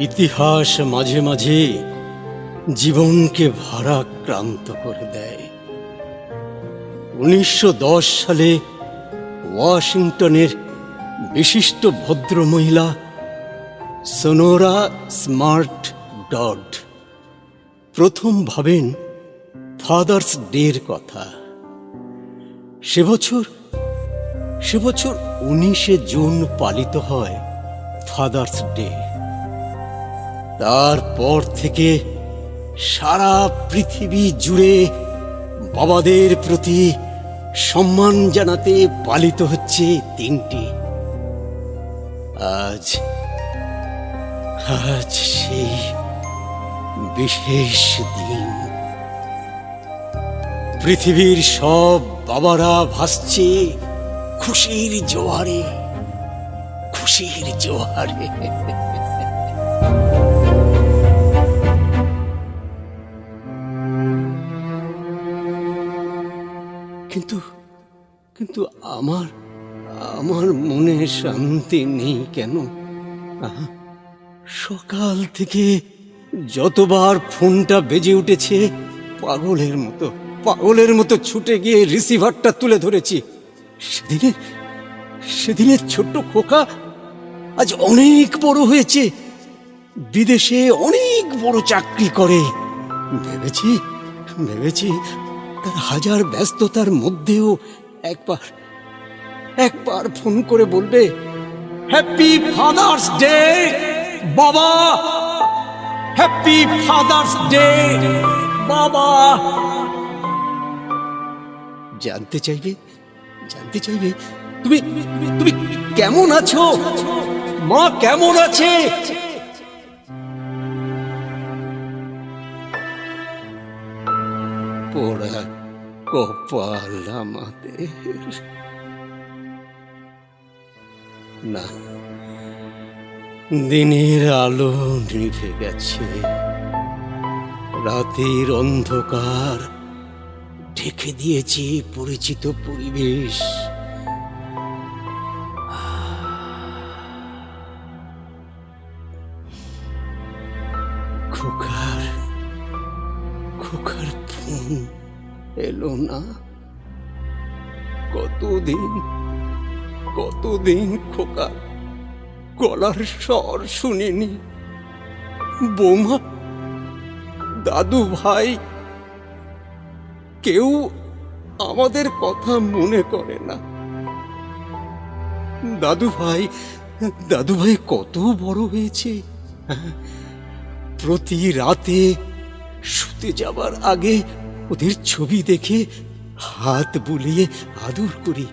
ইতিহাস মাঝে মাঝে জীবনকে ভারাক্রান্ত করে দেয়। 1910 সালে ওয়াশিংটনের বিশিষ্ট ভদ্রমহিলা সোনোরা স্মার্ট ডড প্রথম ভাবেন ফাদার্স ডের কথা। সে বছর 19শে জুন পালিত হয় ফাদার্স ডে। তারপর থেকে সারা পৃথিবী জুড়ে বাবাদের প্রতি সম্মান জানাতে পালিত হচ্ছে দিনটি। আজ সেই বিশেষ দিন। পৃথিবীর সব বাবারা ভাসছে খুশির জোয়ারে, খুশির জোয়ারে। কিন্তু আমার মনে শান্তি নেই কেন? সকাল থেকে যতবার ফোনটা বেজে উঠেছে পাগলের মতো ছুটে গিয়ে রিসিভারটা তুলে ধরেছি। সেদিনের ছোট্ট খোকা আজ অনেক বড় হয়েছে, বিদেশে অনেক বড় চাকরি করে। ভেবেছি তার হাজার ব্যস্ততার মধ্যেও একবার ফোন করে বলবে, হ্যাপি ফাদার্স ডে বাবা, হ্যাপি ফাদার্স ডে বাবা। জানতে চাইবে তুমি কেমন আছো, মা কেমন আছে? পোড়া কপাল আমাদের। না, দিনের আলো নিভে গেছে, রাতের অন্ধকার ঢেকে দিয়েছে পরিচিত পরিবেশ। খোকার ফোন এলো না। কতদিন খোকা গলার স্বর শুনিনি। বৌমা, দাদু ভাই কেউ আমাদের কথা মনে করে না। দাদু ভাই কত বড় হয়েছে। প্রতি রাতে শুতে যাবার আগে ওদের ছবি দেখে হাত বুলিয়ে আদর করি।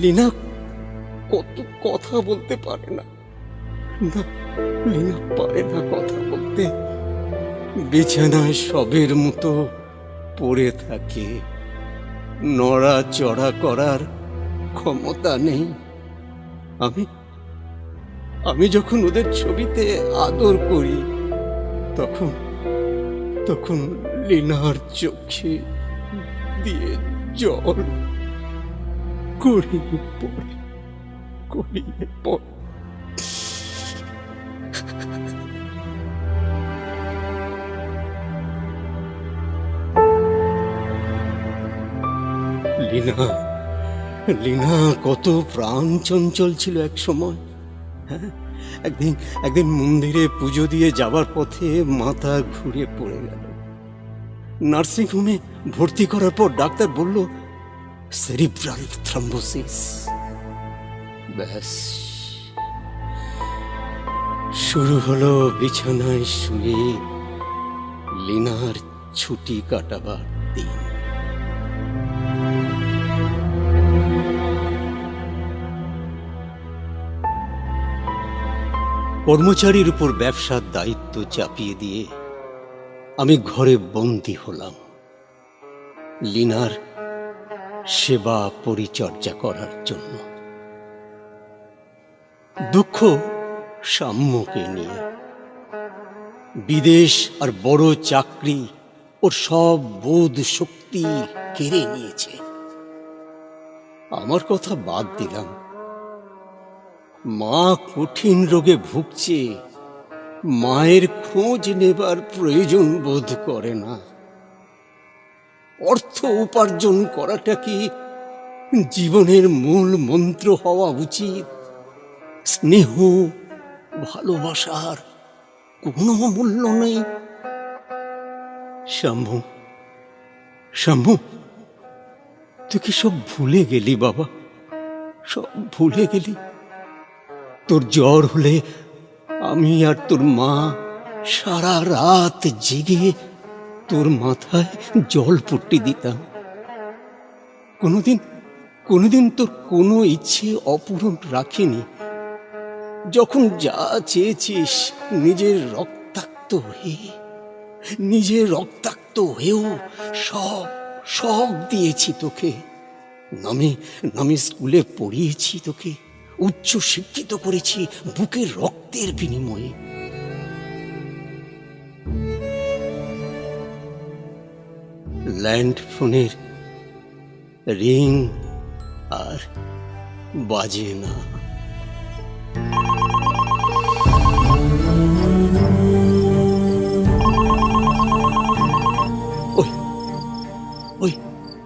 লীনা কত কথা বলতে পারে না। লীনা পারে না কথা বলতে। বিছানায় সবের মতো পড়ে থাকে, নড়াচড়া করার ক্ষমতা নেই। আমি যখন ওদের ছবিতে আদর করি তখন লীনার চোখে দিয়ে জল গড়িয়ে পড়ে। লীনা কত প্রাণ চঞ্চল ছিল এক সময়। একদিন মন্দিরে পুজো দিয়ে যাবার পথে মাথা ঘুরে পড়ে গেল। নার্সিংহোমে ভর্তি করার পর ডাক্তার বলল সেরিব্রাল থ্রম্বোসিস। ব্যাস, শুরু হলো বিছানায় শুয়ে লীনার ছুটি কাটাবার দিন। কর্মচারীর উপর ব্যবসার দায়িত্ব চাপিয়ে দিয়ে আমি ঘরে বন্দী হলাম লীনার সেবা পরিচর্যা করার জন্য। দুঃখ সাম্যকে নিয়ে। বিদেশ আর বড় চাকরি ওর সব বোধ শক্তি কেড়ে নিয়েছে। আমার কথা বাদ দিলাম, মা কঠিন রোগে ভুগছে, মায়ের খোঁজ নেবার প্রয়োজন বোধ করে না। অর্থ উপার্জন করাটা কি জীবনের মূল মন্ত্র হওয়া উচিত? স্নেহ ভালোবাসার কোনো মূল্য নেই। শম্ভু, শম্ভু, তুই কি সব ভুলে গেলি বাবা? সব ভুলে গেলি? তোর জ্বর হলে আমি আর তোর মা সারা রাত জেগে তোর মাথায় জল পট্টি দিতাম। কোনোদিন তোর কোনো ইচ্ছে অপূরণ রাখিনি। যখন যা চেয়েছিস নিজের রক্তাক্ত হয়েও সব দিয়েছি তোকে। নামে স্কুলে পড়িয়েছি তোকে, উচ্চ শিক্ষিত করেছি বুকের রক্তের বিনিময়ে। ল্যান্ড ফোনের রিং আর বাজে না।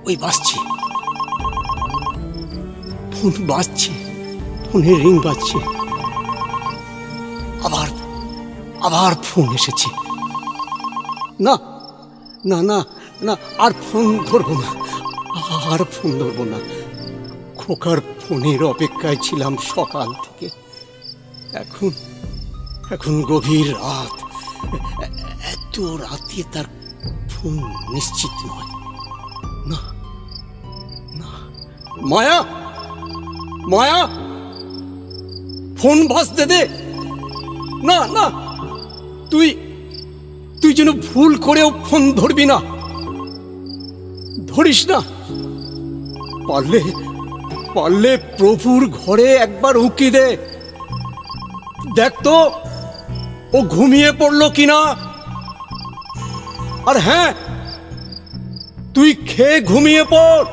ওই বাজছে, ফোন বাজছে, ফোনের রিং বাজছে। আবার ফোন এসেছে। না না না না, আর ফোন ধরবো না। খোকার ফোনের অপেক্ষায় ছিলাম সকাল থেকে। এখন গভীর রাত, এত রাতে তার ফোন নিশ্চিত নয়। না না, মায়া, ফোন বাজতে দে। না না, তুই যেন ভুল করেও ফোন ধরবি না, ধরিস না। পারলে প্রভুর ঘরে একবার উঁকি দে, দেখ তো ও ঘুমিয়ে পড়লো কিনা। আর হ্যাঁ, তুই খেয়ে ঘুমিয়ে পড়।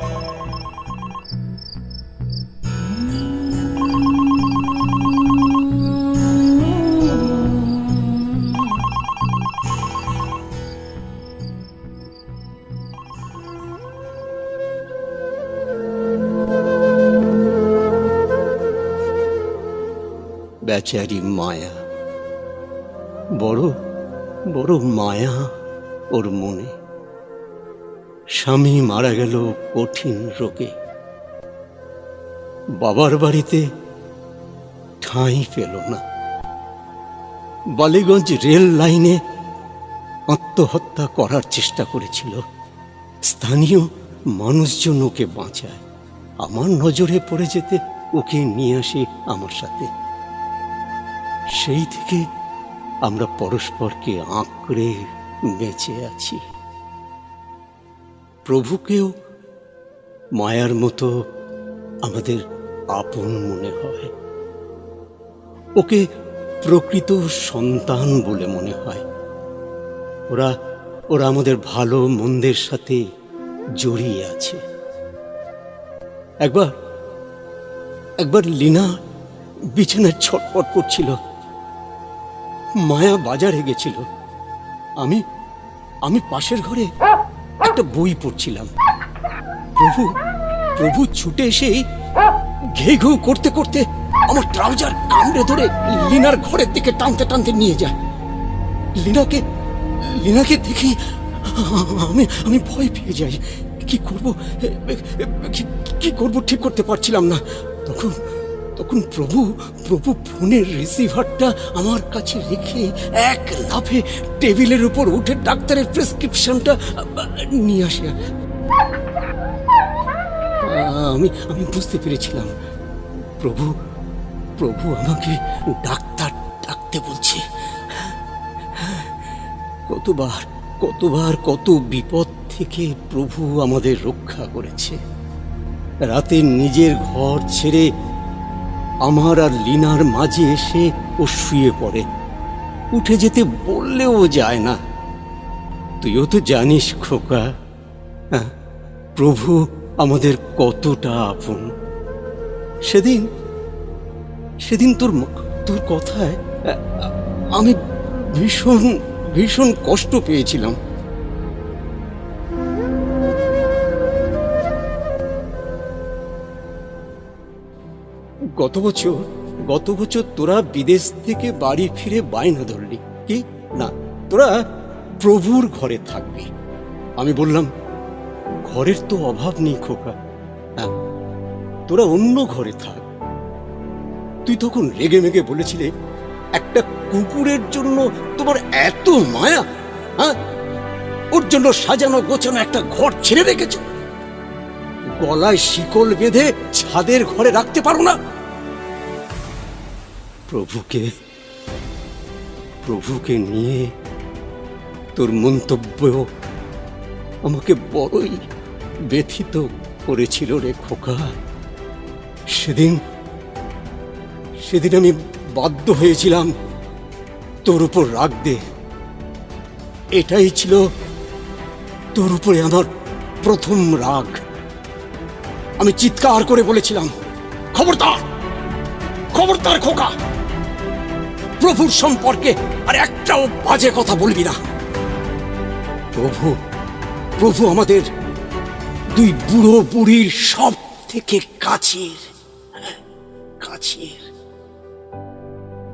বেচারি মায়া, বড় মায়া ওর মনে। স্বামী মারা গেল কঠিন রোগে, বাবার বাড়িতে ঠাঁই পেল না। বালিগঞ্জ রেল লাইনে আত্মহত্যা করার চেষ্টা করেছিল। স্থানীয় মানুষজন ওকে বাঁচায়। আমার নজরে পড়ে যেতে ওকে নিয়ে আসে আমার সাথে। সেই থেকে আমরা পরস্পরকে আঁকড়ে বেঁচে আছি। প্রভুকেও মায়ার মতো আমাদের আপন মনে হয়। ওকে প্রকৃত সন্তান বলে মনে হয়। ওরা আমাদের ভালো মন্দের সাথে জড়িয়ে আছে। একবার লীনা বিছানায় ছটফট করছিল। মায়া বাজারে গেছিল। আমি পাশের ঘরে একটা বই পড়ছিলাম। প্রভু ছুটে এসে ঘে ঘু করতে করতে আমার ট্রাউজার কামড়ে ধরে লীনার ঘরের দিকে টানতে টানতে নিয়ে যায়। লীনাকে দেখি আমি ভয় পেয়ে যাই। কি করব ঠিক করতে পারছিলাম না। তখন প্রভু ফোনের রিসিভারটা আমার কাছে রেখে এক লাফে টেবিলের উপর উঠে ডাক্তারের প্রেসক্রিপশনটা নিয়ে আসে। আমি বুঝতে পেরেছিলাম প্রভু আমাকে ডাক্তার ডাকতে বলছে। কতবার কত বিপদ থেকে প্রভু আমাদের রক্ষা করেছে। রাতে নিজের ঘর ছেড়ে আমার আর লীনার মাঝে এসে ও শুয়ে পড়ে। উঠে যেতে বললেও যায় না। তুইও তো জানিস খোকা, প্রভু আমাদের কতটা আপন। সেদিন তোর কথায় আমি ভীষণ ভীষণ কষ্ট পেয়েছিলাম। গত বছর তোরা বিদেশ থেকে বাড়ি ফিরে বায়না ধরলি কি না তোরা প্রভুর ঘরে থাকবি। আমি বললাম, ঘরের তো অভাব নেই খোকা, হ্যাঁ, তোরা অন্য ঘরে থাক। তুই তখন রেগে মেগে বলেছিলে, একটা কুকুরের জন্য তোমার এত মায়া, হ্যাঁ, ওর জন্য সাজানো গোছানো একটা ঘর ছেড়ে রেখেছ, গলায় শিকল বেঁধে ছাদের ঘরে রাখতে পারো না। প্রভুকে নিয়ে তোর মন্তব্য আমাকে বড়ই ব্যথিত করেছিল রে খোকা। সেদিন আমি বাধ্য হয়েছিলাম তোর উপর রাখতে। এটাই ছিল তোর উপরে আমার প্রথম রাগ। আমি চিৎকার করে বলেছিলাম, খবরদার খবরদার খোকা, প্রভুর সম্পর্কে আর একটাও বাজে কথা বলবি না। প্রভু আমাদের দুই বুড়ো বুড়ির সব থেকে কাছের।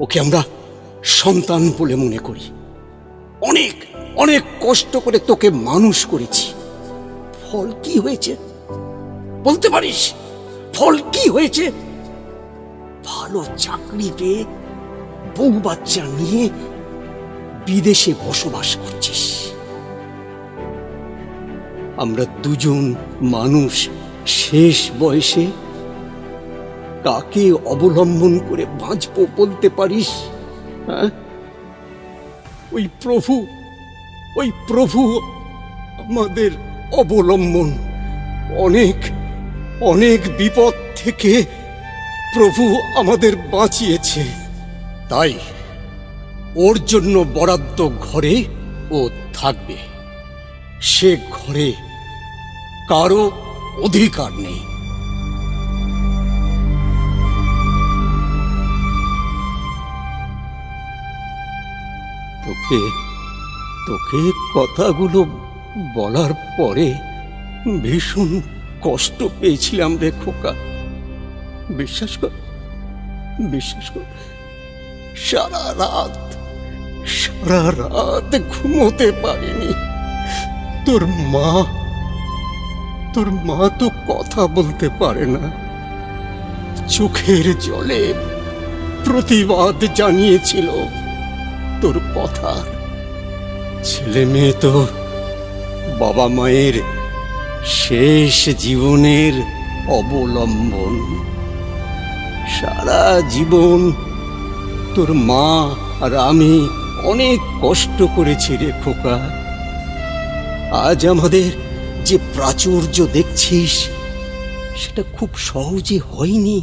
ওকে আমরা সন্তান বলে মনে করি। অনেক অনেক কষ্ট করে তোকে মানুষ করেছি। ফল কি হয়েছে বলতে পারিস? ফল কি হয়েছে? ভালো চাকরি পেয়ে বউ বাচ্চা নিয়ে বিদেশে বসবাস করছিস। আমরা দুজন মানুষ শেষ বয়সে কাকে অবলম্বন করে বাঁচবো বলতে পারিস? হ্যাঁ, ওই প্রভু আমাদের অবলম্বন। অনেক অনেক বিপদ থেকে প্রভু আমাদের বাঁচিয়েছে। তাই ওর জন্য বরাদ্দ ঘরে ও থাকবে। সে ঘরে কারো অধিকার নেই। তোকে কথাগুলো বলার পরে ভীষণ কষ্ট পেয়েছিলাম রে খোকা। বিশ্বাস কর সারা রাত ঘুমোতে পারিনি। তোর মা তো কথা বলতে পারে না, চোখের জলে প্রতিবাদ জানিয়েছিল তোর কথা। ছেলে মেয়ে তো বাবা মায়ের শেষ জীবনের অবলম্বন। সারা জীবন তোর মা আর আমি অনেক কষ্ট করেছি রে খোকা। আজ আমাদের যে প্রাচুর্য দেখছিস সেটা খুব সহজে হয়নি।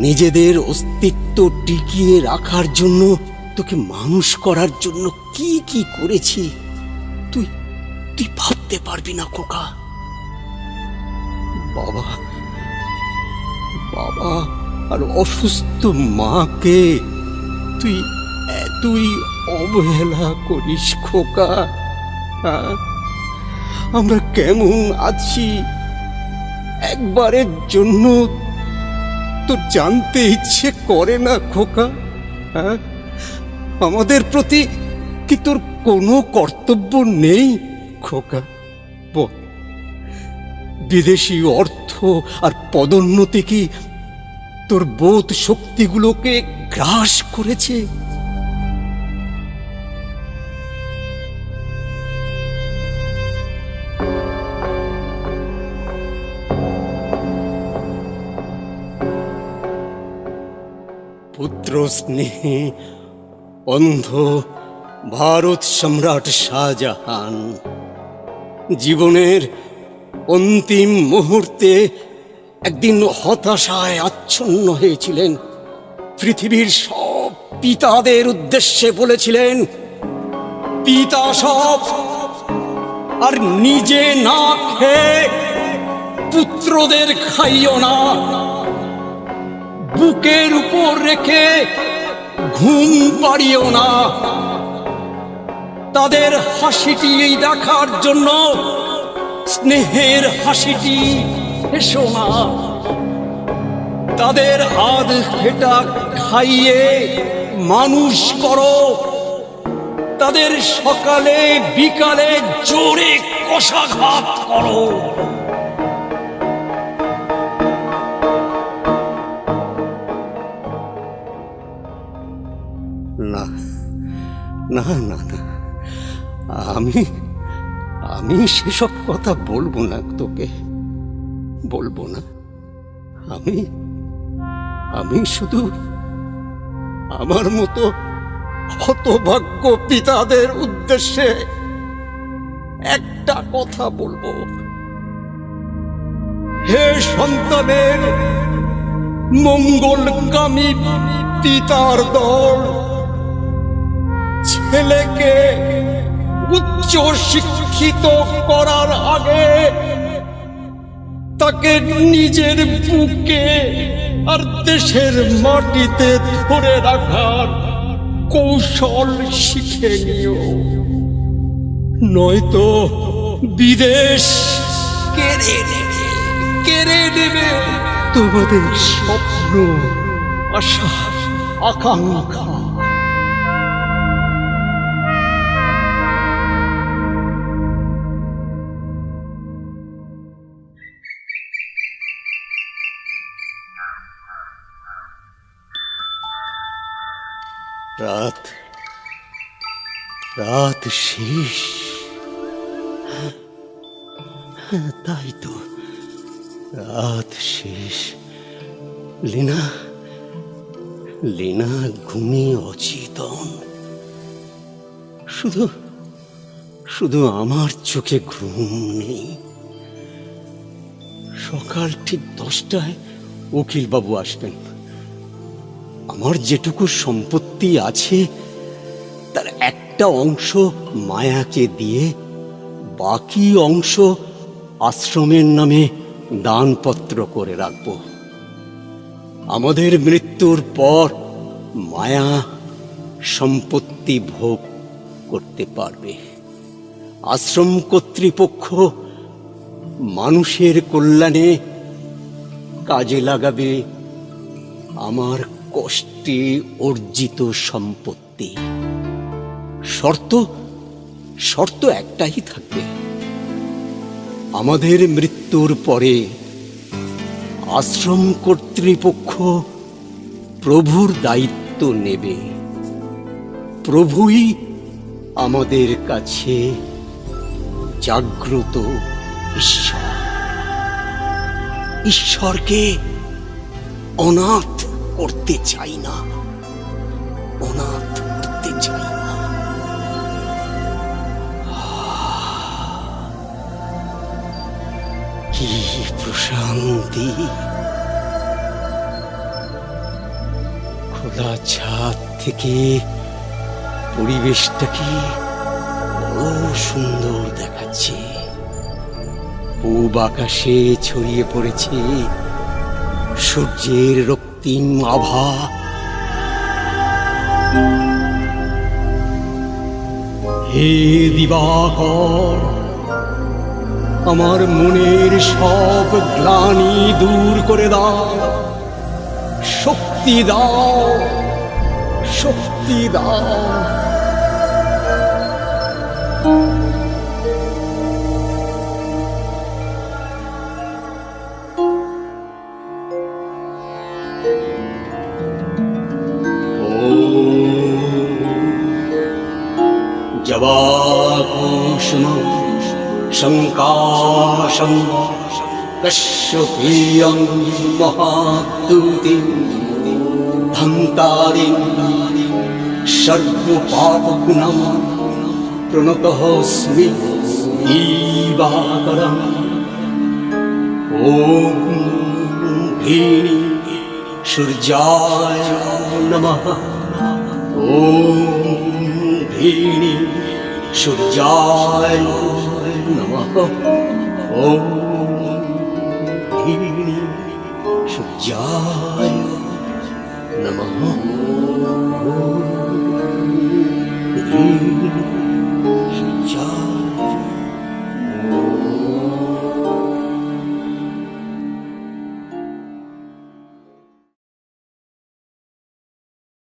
নিজেদের অস্তিত্ব টিকিয়ে রাখার জন্য, তোকে মানুষ করার জন্য কি কি করেছি তুই ভাবতে পারবি না খোকা। বাবা আর অসুস্থ মাকে তুই এতই অবহেলা করিস খোকা। আমরা কেমন আছি একবারের জন্য তোর জানতে ইচ্ছে করে না খোকা? আমাদের প্রতি কি তোর কোনো কর্তব্য নেই খোকা? বল, বিদেশি অর্থ আর পদোন্নতি কি তোর বোধ শক্তিগুলোকে গ্রাস করেছে? পুত্র স্নেহে অন্ধ ভারত সম্রাট শাহজাহান জীবনের অন্তিম মুহূর্তে একদিন হতাশায় আচ্ছন্ন হয়েছিলেন। পৃথিবীর সব পিতাদের উদ্দেশ্যে বলেছিলেন, পিতা সব, আর নিজে না খেয়ে পুত্রদের খাইও না। বুকের উপর রেখে ঘুম পাড়িও না। তাদের হাসিটি দেখার জন্য স্নেহের হাসিটি এসো না। তাদের আধ ফেটা খাইয়ে মানুষ করো। তাদের সকালে বিকালে জোরে কষাঘাত করো। না না না না, আমি আমি সেসব কথা বলবো না তোকে, বলবো না। আমি আমি শুধু আমার মতো হতভাগ্য পিতাদের উদ্দেশ্যে একটা কথা বলবো। হে সন্তানের মঙ্গলকামী পিতার দল, ছেলেকে উচ্চ শিক্ষিত করার আগে তাকে নিজের বুকে আর দেশের মাটিতে ধরে রাখার কৌশল শিখে নিও, নয়তো বিদেশ কেড়ে নেবে তোমাদের স্বপ্ন, আশা, আকাঙ্ক্ষা। রাত রাত শেষ। তাই তো, রাত শেষ। লীনা লীনা ঘুমিয়ে অচেতন। শুধু শুধু আমার চোখে ঘুম নেই। সকাল ঠিক 10টায় উকিল বাবু আসবেন। আমার যেটুকু সম্পত্তি আছে তার একটা অংশ মায়াকে দিয়ে বাকি অংশ আশ্রমের নামে দানপত্র করে রাখব। আমাদের মৃত্যুর পর মায়া সম্পত্তি ভোগ করতে পারবে। আশ্রম কর্তৃপক্ষ মানুষের কল্যাণে কাজে লাগাবে আমার কষ্টে অর্জিত সম্পত্তি। শর্ত একটাই থাকবে, আমাদের মৃত্যুর পরে আশ্রম কর্তৃপক্ষ প্রভুর দায়িত্ব নেবে। প্রভুই আমাদের কাছে জাগ্রত ঈশ্বর। ঈশ্বরকে অনাথ করতে চাই না, অনাথ করতে চাই না। কি প্রশান্তি! খোলা ছাদ থেকে পরিবেশটাকে বড় সুন্দর দেখাচ্ছে। পূব আকাশে ছড়িয়ে পড়েছে সূর্যের রক্তিম আভা। হে দিবাকর, আমার মনের সব গ্লানি দূর করে দাও, শক্তি দাও, শক্তি দাও। জবাকুসুমং শঙ্কাশং কশ্যপেয়ং মহাদ্যুতিং ধন্তারিং সর্বপাপগুণং প্রণতোऽস্মি দিবাকরং। ওম ভীনি সূর্যায় নমঃ। ওম ভীনি সূর্যায় নমঃ। ওম ভীনি সূর্যায় নমঃ। ওম হ্রিং